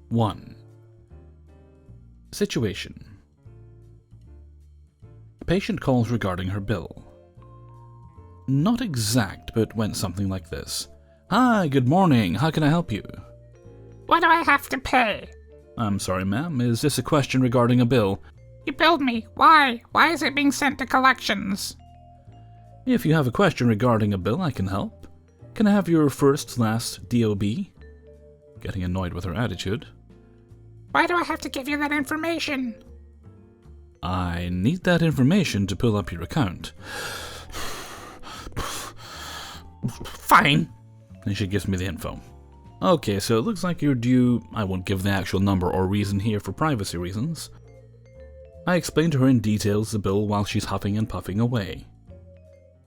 1. Situation. A patient calls regarding her bill. Not exact, but went something like this. Hi, good morning. How can I help you? What do I have to pay? I'm sorry, ma'am. Is this a question regarding a bill? You billed me. Why? Why is it being sent to collections? If you have a question regarding a bill, I can help. Can I have your first, last DOB? Getting annoyed with her attitude. Why do I have to give you that information? I need that information to pull up your account. Fine. And she gives me the info. Okay, so it looks like you're due... I won't give the actual number or reason here for privacy reasons. I explain to her in details the bill while she's huffing and puffing away.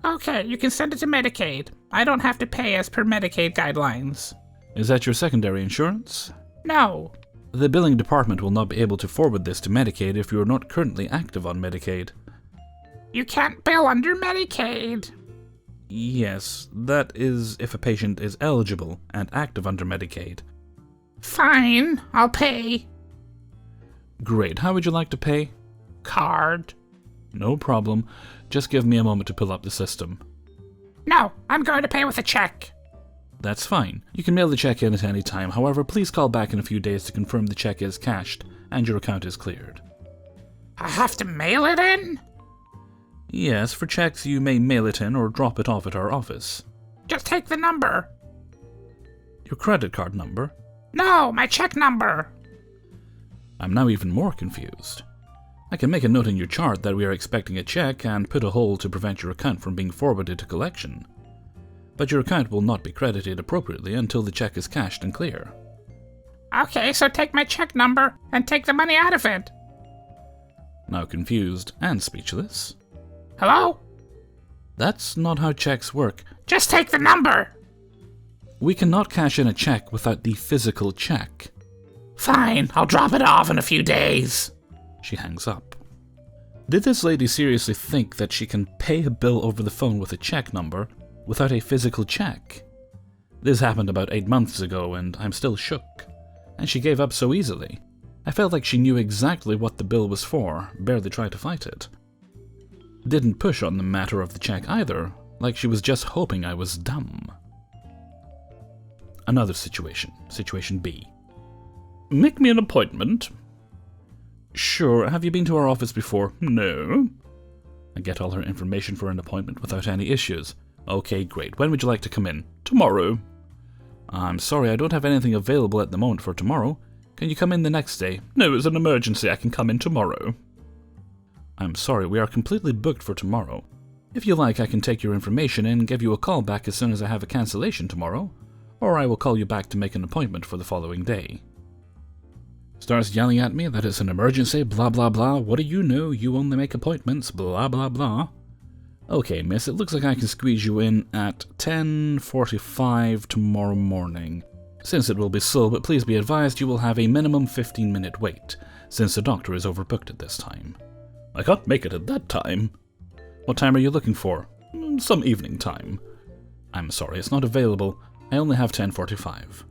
Okay, you can send it to Medicaid. I don't have to pay as per Medicaid guidelines. Is that your secondary insurance? No. The billing department will not be able to forward this to Medicaid if you are not currently active on Medicaid. You can't bill under Medicaid. Yes, that is if a patient is eligible and active under Medicaid. Fine, I'll pay. Great, how would you like to pay? Card. No problem, just give me a moment to pull up the system. No, I'm going to pay with a check. That's fine. You can mail the check in at any time, however, please call back in a few days to confirm the check is cashed and your account is cleared. I have to mail it in? Yes, for checks you may mail it in or drop it off at our office. Just take the number. Your credit card number? No, my check number. I'm now even more confused. I can make a note in your chart that we are expecting a check and put a hold to prevent your account from being forwarded to collection. But your account will not be credited appropriately until the check is cashed and clear. Okay, so take my check number and take the money out of it. Now confused and speechless. Hello? That's not how checks work. Just take the number. We cannot cash in a check without the physical check. Fine, I'll drop it off in a few days. She hangs up. Did this lady seriously think that she can pay a bill over the phone with a check number without a physical check? This happened about 8 months ago and I'm still shook. And she gave up so easily. I felt like she knew exactly what the bill was for, barely tried to fight it. Didn't push on the matter of the check either, like she was just hoping I was dumb. Another situation. Situation B. Make me an appointment. Sure, have you been to our office before? No. I get all her information for an appointment without any issues. Okay, great. When would you like to come in? Tomorrow. I'm sorry, I don't have anything available at the moment for tomorrow. Can you come in the next day? No, it's an emergency. I can come in tomorrow. I'm sorry, we are completely booked for tomorrow. If you like, I can take your information and give you a call back as soon as I have a cancellation tomorrow, or I will call you back to make an appointment for the following day. Starts yelling at me that it's an emergency, blah blah blah. What do you know? You only make appointments, blah blah blah. Okay, miss, it looks like I can squeeze you in at 10:45 tomorrow morning. Since it will be slow, but please be advised you will have a minimum 15-minute wait, since the doctor is overbooked at this time. I can't make it at that time. What time are you looking for? Some evening time. I'm sorry, it's not available. I only have 10:45.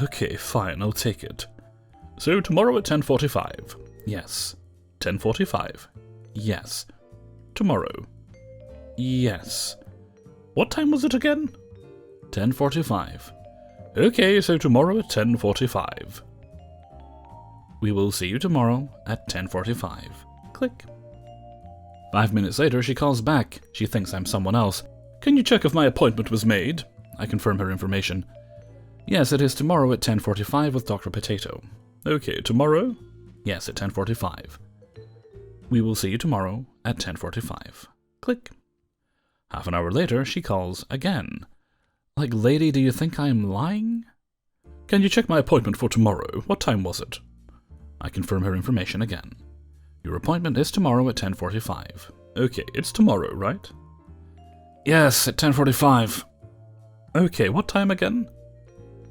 Okay, fine, I'll take it. So tomorrow at 10:45. Yes. 10:45. Yes. Tomorrow. Yes. What time was it again? 10:45. Okay, so tomorrow at 10:45. We will see you tomorrow at 10:45. Click. 5 minutes later, she calls back. She thinks I'm someone else. Can you check if my appointment was made? I confirm her information. Yes, it is tomorrow at 10:45 with Dr. Potato. Okay, tomorrow? Yes, at 10:45. We will see you tomorrow at 10:45. Click. Half an hour later, she calls again. Like, lady, do you think I am lying? Can you check my appointment for tomorrow? What time was it? I confirm her information again. Your appointment is tomorrow at 10:45. Okay, it's tomorrow, right? Yes, at 10:45. Okay, what time again?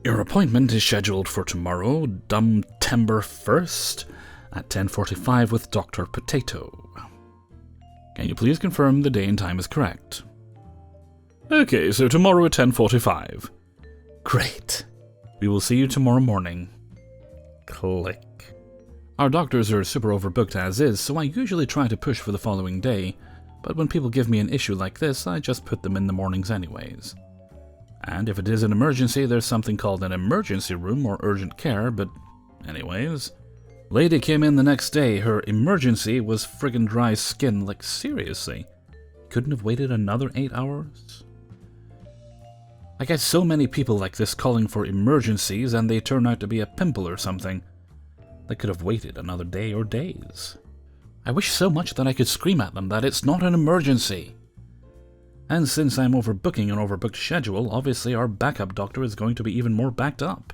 Your appointment is scheduled for tomorrow, September 1st, at 10:45 with Dr. Potato. Can you please confirm the day and time is correct? Okay, so tomorrow at 10:45. Great. We will see you tomorrow morning. Click. Our doctors are super overbooked as is, so I usually try to push for the following day, but when people give me an issue like this, I just put them in the mornings anyways. And if it is an emergency, there's something called an emergency room or urgent care, but anyways. Lady came in the next day, her emergency was friggin' dry skin, like seriously. Couldn't have waited another 8 hours? I get so many people like this calling for emergencies and they turn out to be a pimple or something. They could have waited another day or days. I wish so much that I could scream at them that it's not an emergency. And since I'm overbooking an overbooked schedule, obviously our backup doctor is going to be even more backed up.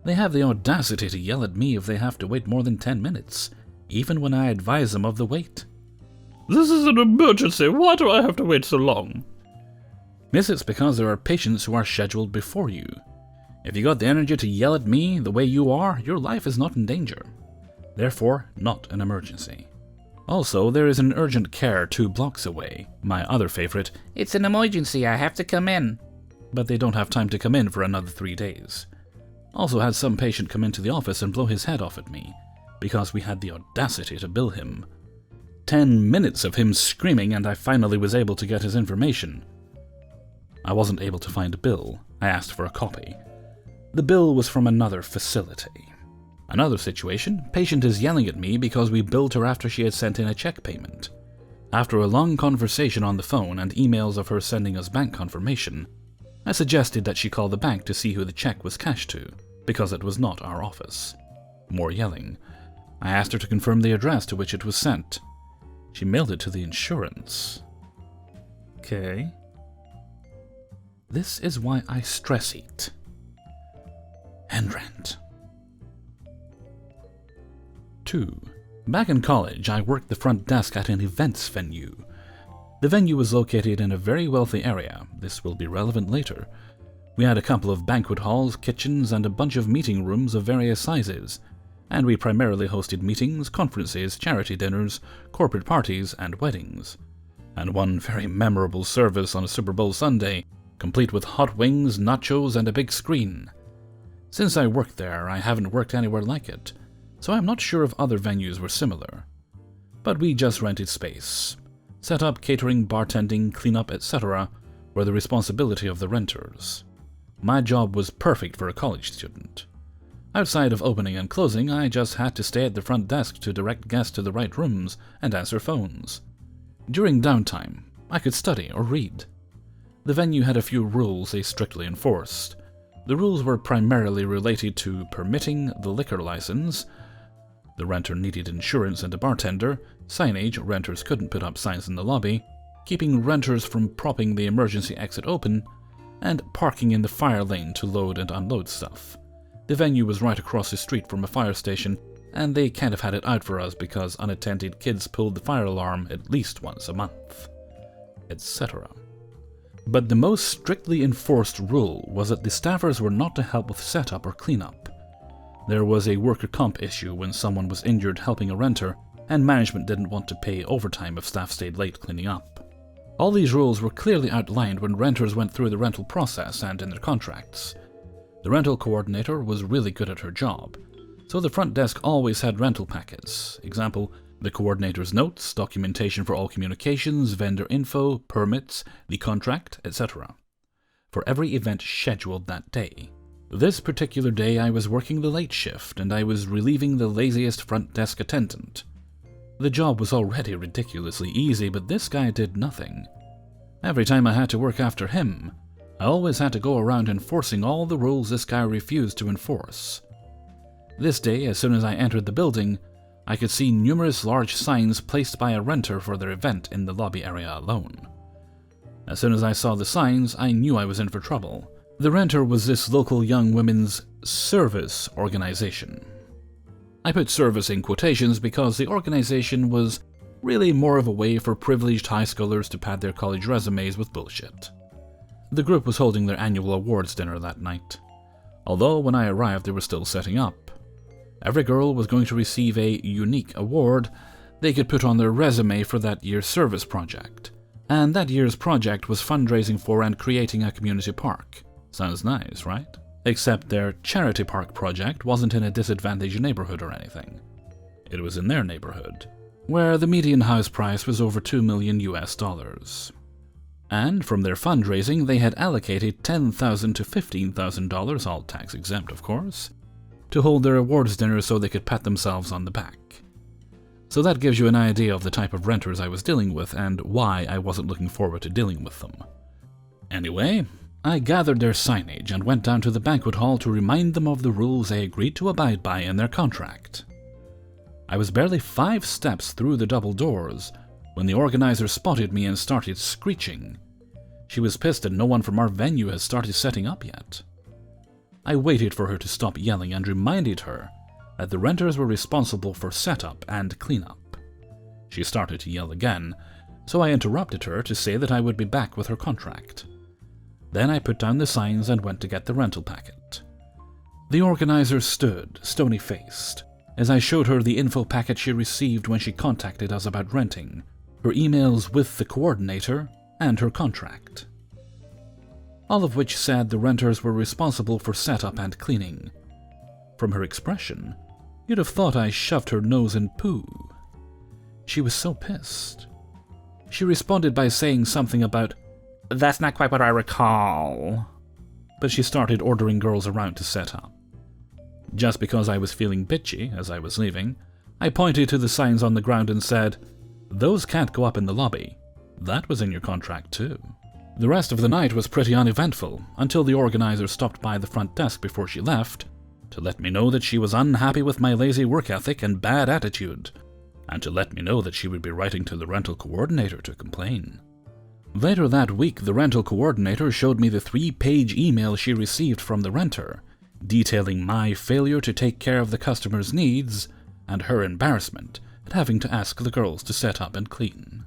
They have the audacity to yell at me if they have to wait more than 10 minutes, even when I advise them of the wait. This is an emergency, why do I have to wait so long? Miss, it's because there are patients who are scheduled before you. If you got the energy to yell at me the way you are, your life is not in danger. Therefore, not an emergency. Also, there is an urgent care 2 blocks away. My other favorite, It's an emergency, I have to come in. but they don't have time to come in for another 3 days. Also had some patient come into the office and blow his head off at me, because we had the audacity to bill him. 10 minutes of him screaming and I finally was able to get his information. I wasn't able to find a bill. I asked for a copy. The bill was from another facility. Another situation, patient is yelling at me because we billed her after she had sent in a check payment. After a long conversation on the phone and emails of her sending us bank confirmation, I suggested that she call the bank to see who the check was cashed to, because it was not our office. More yelling. I asked her to confirm the address to which it was sent. She mailed it to the insurance. Okay. This is why I stress eat. And rent. 2. Back in college, I worked the front desk at an events venue. The venue was located in a very wealthy area. This will be relevant later. We had a couple of banquet halls, kitchens, and a bunch of meeting rooms of various sizes, and we primarily hosted meetings, conferences, charity dinners, corporate parties, and weddings. And one very memorable service on a Super Bowl Sunday, complete with hot wings, nachos, and a big screen. Since I worked there, I haven't worked anywhere like it, so I'm not sure if other venues were similar. But we just rented space. Setup, catering, bartending, cleanup, etc. were the responsibility of the renters. My job was perfect for a college student. Outside of opening and closing, I just had to stay at the front desk to direct guests to the right rooms and answer phones. During downtime, I could study or read. The venue had a few rules they strictly enforced. The rules were primarily related to permitting the liquor license. The renter needed insurance and a bartender, signage, renters couldn't put up signs in the lobby, keeping renters from propping the emergency exit open, and parking in the fire lane to load and unload stuff. The venue was right across the street from a fire station, and they kind of had it out for us because unattended kids pulled the fire alarm at least once a month, etc. But the most strictly enforced rule was that the staffers were not to help with setup or cleanup. There was a worker comp issue when someone was injured helping a renter, and management didn't want to pay overtime if staff stayed late cleaning up. All these rules were clearly outlined when renters went through the rental process and in their contracts. The rental coordinator was really good at her job, so the front desk always had rental packets. Example, the coordinator's notes, documentation for all communications, vendor info, permits, the contract, etc. for every event scheduled that day. This particular day I was working the late shift and I was relieving the laziest front desk attendant. The job was already ridiculously easy, but this guy did nothing. Every time I had to work after him, I always had to go around enforcing all the rules this guy refused to enforce. This day, as soon as I entered the building, I could see numerous large signs placed by a renter for their event in the lobby area alone. As soon as I saw the signs, I knew I was in for trouble. The renter was this local young women's service organization. I put service in quotations because the organization was really more of a way for privileged high schoolers to pad their college resumes with bullshit. The group was holding their annual awards dinner that night. Although when I arrived they were still setting up. Every girl was going to receive a unique award they could put on their resume for that year's service project. And that year's project was fundraising for and creating a community park. Sounds nice, right? Except their charity park project wasn't in a disadvantaged neighborhood or anything. It was in their neighborhood, where the median house price was over $2 million US. And from their fundraising, they had allocated $10,000 to $15,000, all tax exempt of course, to hold their awards dinner so they could pat themselves on the back. So that gives you an idea of the type of renters I was dealing with and why I wasn't looking forward to dealing with them. Anyway, I gathered their signage and went down to the banquet hall to remind them of the rules they agreed to abide by in their contract. I was barely 5 steps through the double doors when the organizer spotted me and started screeching. She was pissed that no one from our venue had started setting up yet. I waited for her to stop yelling and reminded her that the renters were responsible for setup and cleanup. She started to yell again, so I interrupted her to say that I would be back with her contract. Then I put down the signs and went to get the rental packet. The organizer stood, stony-faced, as I showed her the info packet she received when she contacted us about renting, her emails with the coordinator, and her contract. All of which said the renters were responsible for setup and cleaning. From her expression, you'd have thought I shoved her nose in poo. She was so pissed. She responded by saying something about, "That's not quite what I recall." But she started ordering girls around to set up. Just because I was feeling bitchy as I was leaving, I pointed to the signs on the ground and said, "Those can't go up in the lobby. That was in your contract too." The rest of the night was pretty uneventful, until the organizer stopped by the front desk before she left to let me know that she was unhappy with my lazy work ethic and bad attitude, and to let me know that she would be writing to the rental coordinator to complain. Later that week, the rental coordinator showed me the 3-page email she received from the renter, detailing my failure to take care of the customer's needs and her embarrassment at having to ask the girls to set up and clean.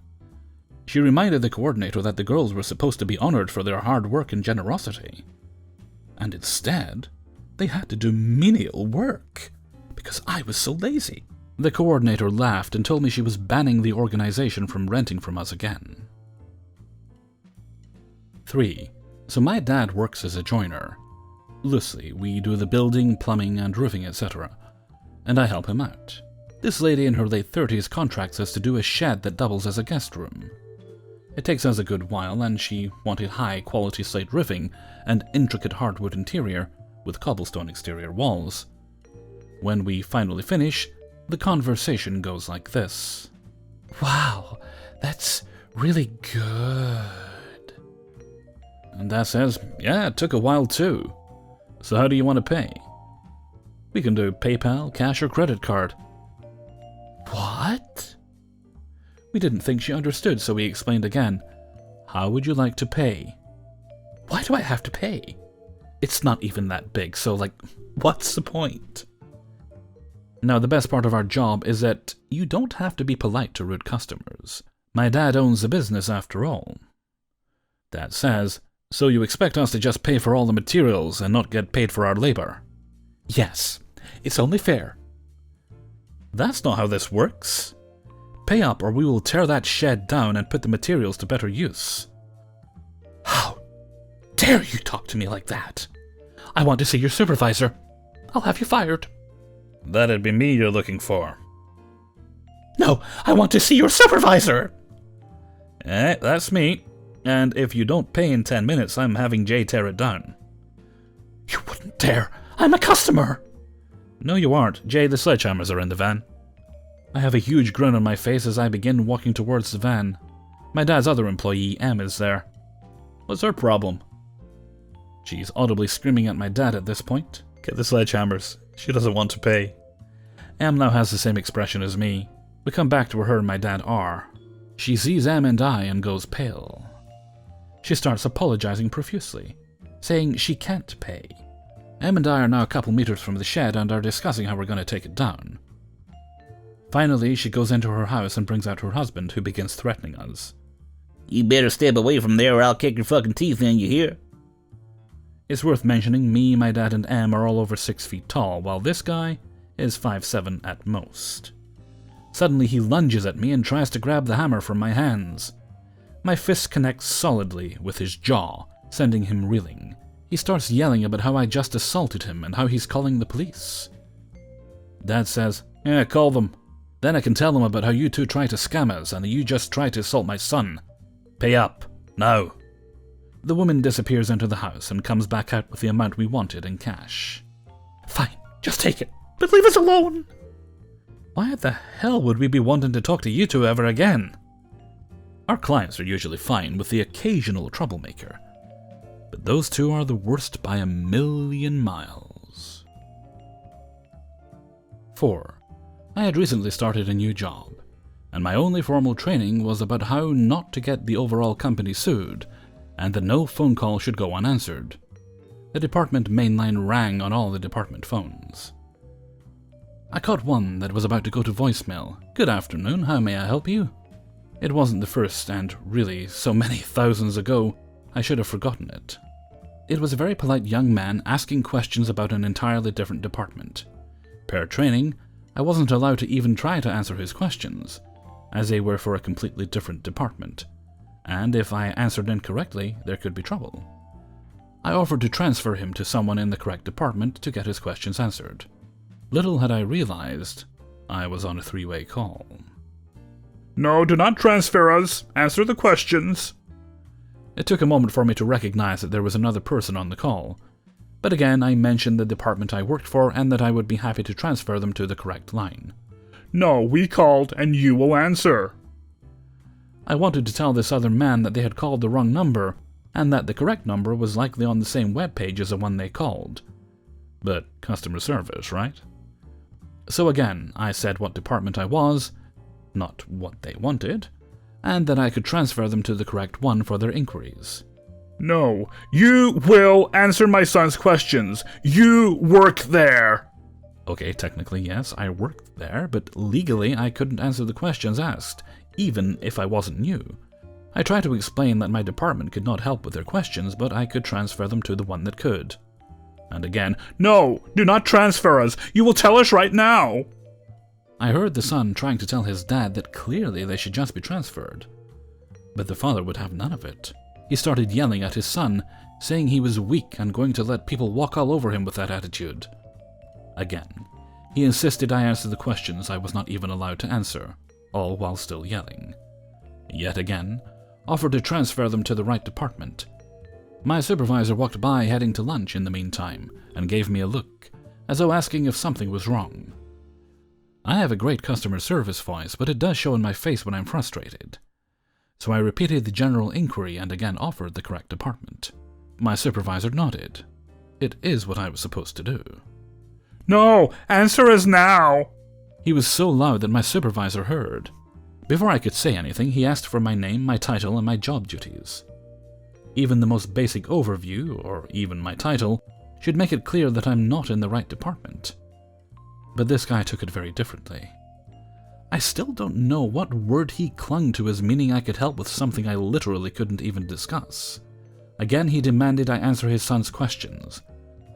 She reminded the coordinator that the girls were supposed to be honored for their hard work and generosity. And instead, they had to do menial work because I was so lazy. The coordinator laughed and told me she was banning the organization from renting from us again. 3. So my dad works as a joiner. Loosely, we do the building, plumbing, and roofing, etc. And I help him out. This lady in her late 30s contracts us to do a shed that doubles as a guest room. It takes us a good while, and she wanted high-quality slate roofing and intricate hardwood interior with cobblestone exterior walls. When we finally finish, the conversation goes like this. "Wow, that's really good." And Dad says, "Yeah, it took a while too. So how do you want to pay?" "We can do PayPal, cash, or credit card." "What?" We didn't think she understood, so we explained again. "How would you like to pay?" "Why do I have to pay? It's not even that big, so what's the point?" Now, the best part of our job is that you don't have to be polite to rude customers. My dad owns the business after all. Dad says, "So you expect us to just pay for all the materials and not get paid for our labor?" "Yes, it's only fair." "That's not how this works. Pay up or we will tear that shed down and put the materials to better use." "How dare you talk to me like that? I want to see your supervisor. I'll have you fired." "That'd be me you're looking for." "No, I want to see your supervisor." That's me. And if you don't pay in 10 minutes, I'm having Jay tear it down." "You wouldn't dare. I'm a customer." "No, you aren't. Jay, the sledgehammers are in the van." I have a huge grin on my face as I begin walking towards the van. My dad's other employee, Em, is there. "What's her problem?" She's audibly screaming at my dad at this point. "Get the sledgehammers. She doesn't want to pay." Em now has the same expression as me. We come back to where her and my dad are. She sees Em and I and goes pale. She starts apologizing profusely, saying she can't pay. Em and I are now a couple meters from the shed and are discussing how we're going to take it down. Finally, she goes into her house and brings out her husband, who begins threatening us. "You better step away from there or I'll kick your fucking teeth in, you hear?" It's worth mentioning me, my dad, and Em are all over 6 feet tall, while this guy is 5'7" at most. Suddenly he lunges at me and tries to grab the hammer from my hands. My fist connects solidly with his jaw, sending him reeling. He starts yelling about how I just assaulted him and how he's calling the police. Dad says, "Yeah, call them. Then I can tell them about how you two tried to scam us and you just tried to assault my son. Pay up. Now." The woman disappears into the house and comes back out with the amount we wanted in cash. "Fine, just take it, but leave us alone." Why the hell would we be wanting to talk to you two ever again? Our clients are usually fine with the occasional troublemaker, but those two are the worst by a million miles. 4. I had recently started a new job, and my only formal training was about how not to get the overall company sued, and that no phone call should go unanswered. The department mainline rang on all the department phones. I caught one that was about to go to voicemail. "Good afternoon, how may I help you?" It wasn't the first, and really, so many thousands ago, I should have forgotten it. It was a very polite young man asking questions about an entirely different department. Per training, I wasn't allowed to even try to answer his questions, as they were for a completely different department, and if I answered incorrectly, there could be trouble. I offered to transfer him to someone in the correct department to get his questions answered. Little had I realized, I was on a 3-way call. "No, do not transfer us. Answer the questions." It took a moment for me to recognize that there was another person on the call, but again I mentioned the department I worked for and that I would be happy to transfer them to the correct line. "No, we called and you will answer." I wanted to tell this other man that they had called the wrong number, and that the correct number was likely on the same web page as the one they called. But customer service, right? So again, I said what department I was, not what they wanted, and that I could transfer them to the correct one for their inquiries. "No, you will answer my son's questions. You work there." Okay, technically yes, I worked there, but legally I couldn't answer the questions asked, even if I wasn't new. I tried to explain that my department could not help with their questions, but I could transfer them to the one that could. And again, "No, do not transfer us. You will tell us right now." I heard the son trying to tell his dad that clearly they should just be transferred. But the father would have none of it. He started yelling at his son, saying he was weak and going to let people walk all over him with that attitude. Again, he insisted I answer the questions I was not even allowed to answer, all while still yelling. Yet again, offered to transfer them to the right department. My supervisor walked by heading to lunch in the meantime, and gave me a look, as though asking if something was wrong. I have a great customer service voice, but it does show in my face when I'm frustrated. So I repeated the general inquiry and again offered the correct department. My supervisor nodded. It is what I was supposed to do. "No, answer us now." He was so loud that my supervisor heard. Before I could say anything, he asked for my name, my title, and my job duties. Even the most basic overview, or even my title, should make it clear that I'm not in the right department. But this guy took it very differently. I still don't know what word he clung to as meaning I could help with something I literally couldn't even discuss. Again, he demanded I answer his son's questions,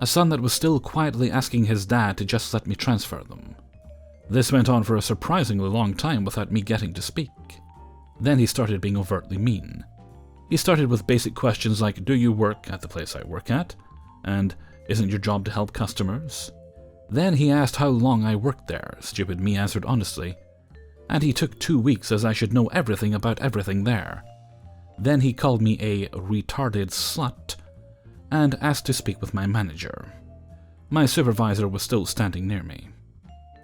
a son that was still quietly asking his dad to just let me transfer them. This went on for a surprisingly long time without me getting to speak. Then he started being overtly mean. He started with basic questions like, "Do you work at the place I work at?" and "Isn't your job to help customers?" Then he asked how long I worked there. Stupid me answered honestly. And he took 2 weeks as I should know everything about everything there. Then he called me a retarded slut and asked to speak with my manager. My supervisor was still standing near me.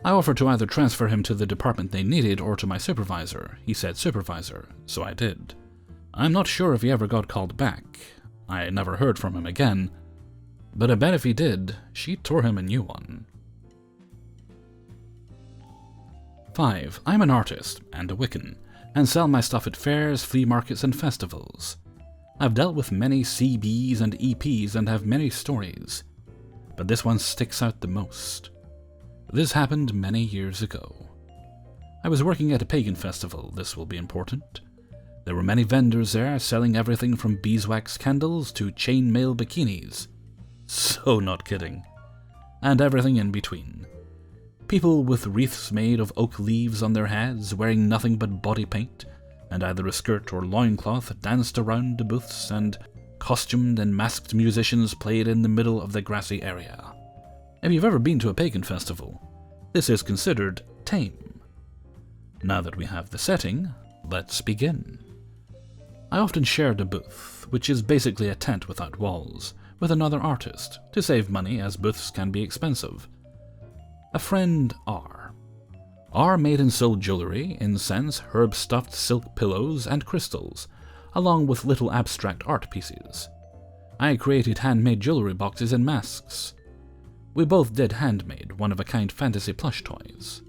I offered to either transfer him to the department they needed or to my supervisor. He said supervisor, so I did. I'm not sure if he ever got called back. I never heard from him again, but I bet if he did, she tore him a new one. 5. I'm an artist and a Wiccan, and sell my stuff at fairs, flea markets, and festivals. I've dealt with many CBs and EPs and have many stories, but this one sticks out the most. This happened many years ago. I was working at a pagan festival, this will be important. There were many vendors there selling everything from beeswax candles to chainmail bikinis. So not kidding. And everything in between. People with wreaths made of oak leaves on their heads, wearing nothing but body paint, and either a skirt or loincloth danced around the booths and costumed and masked musicians played in the middle of the grassy area. If you've ever been to a pagan festival, this is considered tame. Now that we have the setting, let's begin. I often shared a booth, which is basically a tent without walls, with another artist, to save money as booths can be expensive. A friend, R. R made and sold jewelry, incense, herb-stuffed silk pillows, and crystals, along with little abstract art pieces. I created handmade jewelry boxes and masks. We both did handmade, one-of-a-kind fantasy plush toys.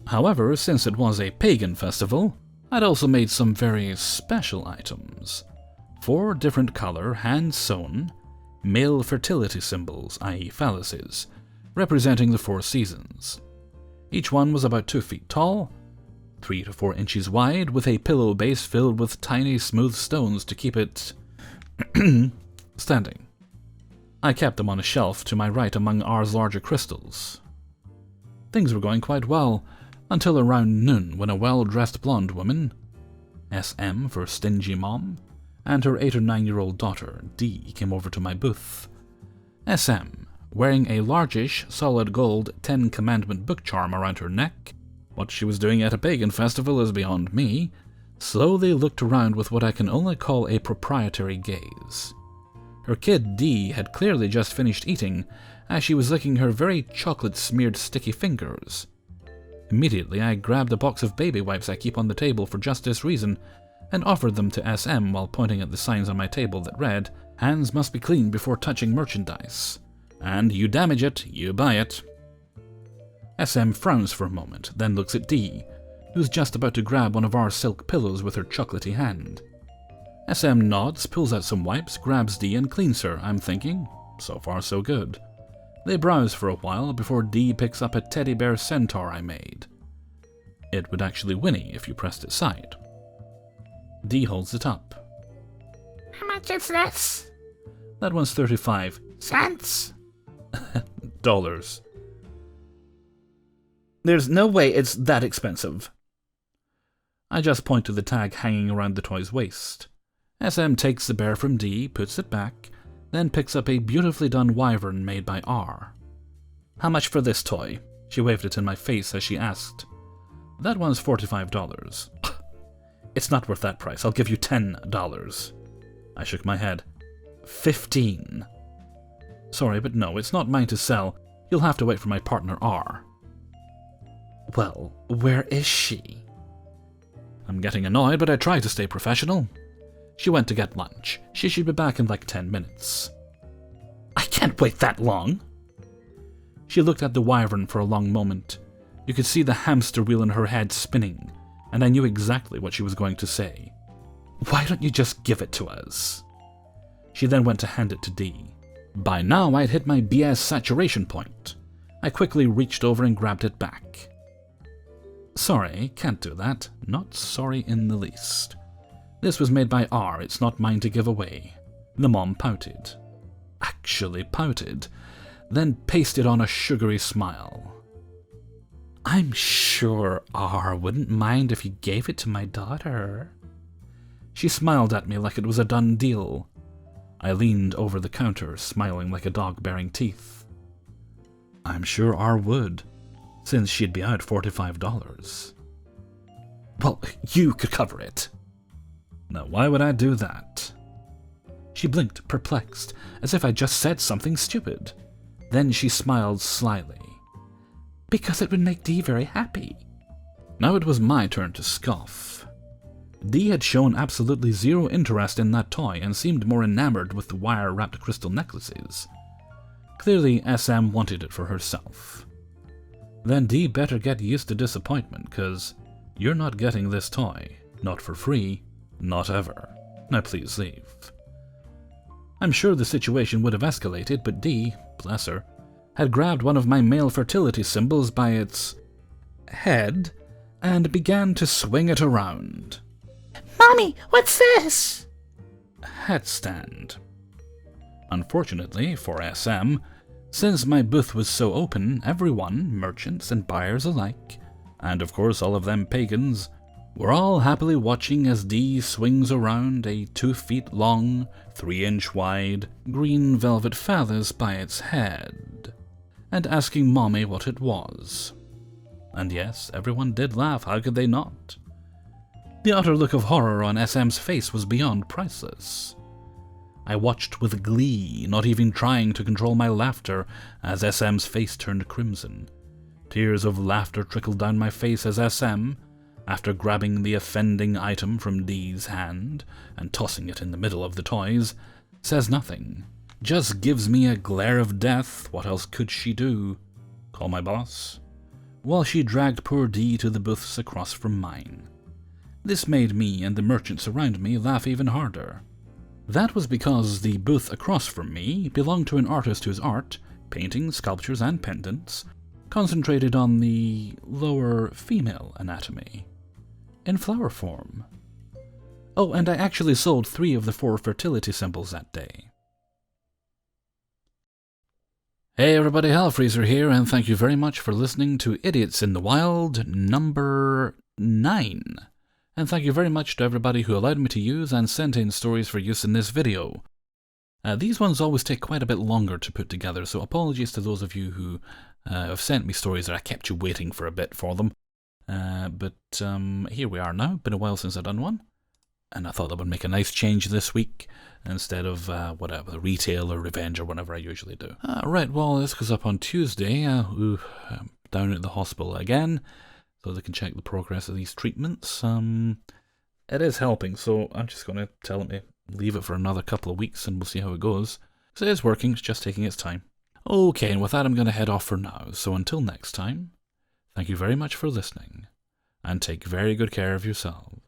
However, since it was a pagan festival, I'd also made some very special items. 4 different color, hand-sewn, male fertility symbols, i.e. phalluses, representing the 4 seasons. Each one was about 2 feet tall, 3 to 4 inches wide, with a pillow base filled with tiny smooth stones to keep it standing. I kept them on a shelf to my right among R's larger crystals. Things were going quite well, until around noon when a well-dressed blonde woman, SM for Stingy Mom, and her 8 or 9-year-old daughter, D, came over to my booth. SM, wearing a largish, solid gold 10 Commandment book charm around her neck, what she was doing at a pagan festival is beyond me, slowly looked around with what I can only call a proprietary gaze. Her kid D had clearly just finished eating, as she was licking her very chocolate-smeared sticky fingers. Immediately, I grabbed a box of baby wipes I keep on the table for just this reason, and offered them to SM while pointing at the signs on my table that read, "Hands must be clean before touching merchandise," and "You damage it, you buy it." SM frowns for a moment, then looks at D, who's just about to grab one of our silk pillows with her chocolatey hand. SM nods, pulls out some wipes, grabs D and cleans her. I'm thinking, so far so good. They browse for a while before D picks up a teddy bear centaur I made. It would actually whinny if you pressed its side. D holds it up. How much is this? That one's 35 Cents? dollars. There's no way it's that expensive. I just point to the tag hanging around the toy's waist. SM takes the bear from D, puts it back, then picks up a beautifully done wyvern made by R. How much for this toy? She waved it in my face as she asked. That one's $45. It's not worth that price. I'll give you $10. I shook my head. 15. Sorry, but no, it's not mine to sell. You'll have to wait for my partner R. Well, where is she? I'm getting annoyed, but I try to stay professional. She went to get lunch. She should be back in like 10 minutes. I can't wait that long. She looked at the wyvern for a long moment. You could see the hamster wheel in her head spinning, and I knew exactly what she was going to say. Why don't you just give it to us? She then went to hand it to D. By now I'd hit my BS saturation point. I quickly reached over and grabbed it back. Sorry, can't do that. Not sorry in the least. This was made by R, it's not mine to give away. The mom pouted. Actually pouted. Then pasted on a sugary smile. I'm sure R wouldn't mind if you gave it to my daughter. She smiled at me like it was a done deal. I leaned over the counter, smiling like a dog baring teeth. I'm sure R would, since she'd be out $45. Well, you could cover it. Now, why would I do that? She blinked, perplexed, as if I just said something stupid. Then she smiled slyly. Because it would make Dee very happy. Now it was my turn to scoff. Dee had shown absolutely zero interest in that toy and seemed more enamored with the wire-wrapped crystal necklaces. Clearly, SM wanted it for herself. Then Dee better get used to disappointment, 'cause you're not getting this toy. Not for free. Not ever. Now please leave. I'm sure the situation would have escalated, but Dee, bless her, had grabbed one of my male fertility symbols by its head and began to swing it around. Mommy, what's this? Headstand. Unfortunately for SM, since my booth was so open, everyone, merchants and buyers alike, and of course all of them pagans, We're all happily watching as Dee swings around a 2 feet long, 3-inch wide, green velvet feathers by its head, and asking Mommy what it was. And yes, everyone did laugh, how could they not? The utter look of horror on SM's face was beyond priceless. I watched with glee, not even trying to control my laughter, as SM's face turned crimson. Tears of laughter trickled down my face as SM, after grabbing the offending item from Dee's hand and tossing it in the middle of the toys, says nothing. Just gives me a glare of death. What else could she do? Call my boss? While she dragged poor Dee to the booths across from mine. This made me and the merchants around me laugh even harder. That was because the booth across from me belonged to an artist whose art, paintings, sculptures, and pendants, concentrated on the lower female anatomy, in flower form. Oh, and I actually sold 3 of the 4 fertility symbols that day. Hey everybody, Hellfreezer here, and thank you very much for listening to Idiots in the Wild number 9. And thank you very much to everybody who allowed me to use and sent in stories for use in this video. These ones always take quite a bit longer to put together, so apologies to those of you who have sent me stories that I kept you waiting for a bit for them. But here we are now. Been a while since I've done one, and I thought that would make a nice change this week instead of whatever, retail or revenge or whatever I usually do. Right, well, this goes up on Tuesday. Down at the hospital again, so they can check the progress of these treatments. It is helping, so I'm just going to tell him to leave it for another couple of weeks and we'll see how it goes. So it is working, it's just taking its time. Okay, and with that I'm going to head off for now, so until next time, thank you very much for listening, and take very good care of yourselves.